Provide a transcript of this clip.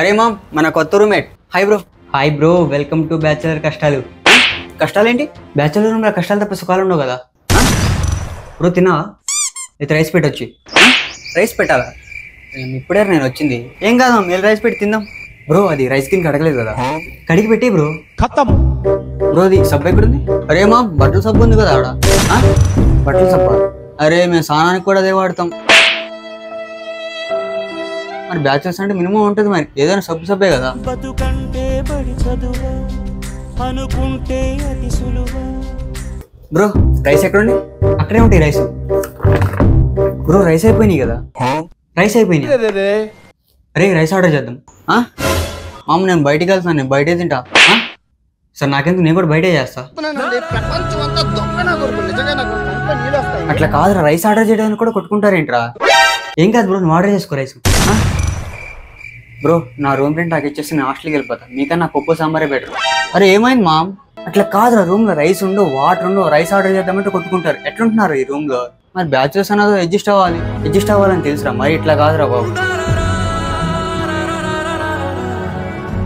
అరే మామ్ మన కొత్త roommate. Hi bro. Hi bro, welcome to bachelor కష్టాలు. కష్టాలేంటి? బ్యాచులర్ రూమ్లో కష్టాలు తప్ప సుఖాలు ఉండవు కదా బ్రో. తిన్నావా? అయితే రైస్ పెట్టొచ్చి. రైస్ పెట్టాలా? ఇప్పుడే నేను వచ్చింది. ఏం కాదు మీరు రైస్ పెట్టి తిందాం. బ్రో అది రైస్ కింద కడగలేదు కదా, కడిగి పెట్టి బ్రో. ఖతం బ్రో. అది సబ్బు ఎక్కడుంది? అరే మా బట్టల సబ్బు ఉంది కదా ఆడ. బట్టల సబ్బా? అరే మేము స్నానానికి కూడా అదే వాడతాం. మరి బ్యాచులర్స్ అంటే మినిమం ఉంటుంది, మరి ఏదైనా సబ్బు సబ్బే కదా. బ్రో రైస్ ఎక్కడుంది? అక్కడే ఉంటాయి రైస్. బ్రో రైస్ అయిపోయినాయి కదా. రైస్ అయిపోయినాయి. అరే రైస్ ఆర్డర్ చేద్దాం. మామ నేను బయటికి వెళ్తాను, నేను బయటే తింటా. సార్ నాకెందుకు, నేను కూడా బయటే చేస్తా. అట్లా కాదురా, రైస్ ఆర్డర్ చేయడానికి కూడా కొట్టుకుంటారేంట్రా? ఏం కాదు బ్రో, నువ్వు ఆర్డర్ చేసుకో రైస్. బ్రో నా రూమ్ రెంట్ నాకు ఇచ్చేసి నేను హాస్టల్కి వెళ్ళిపోతా, మీకన్నా పప్పు సాంబారే బెటర్. అరే ఏమైంది మామ్? అట్లా కాదురా, రూమ్ లో రైస్ ఉండవు, వాటర్ ఉండవు, రైస్ ఆర్డర్ చేద్దామంటే కొట్టుకుంటారు. ఎట్లుంటున్నారు ఈ రూమ్ లో? మరి బ్యాచులర్స్ అన్నది అడ్జస్ట్ అవ్వాలని తెలుసురా, మరి ఇట్లా కాదురా బాబు.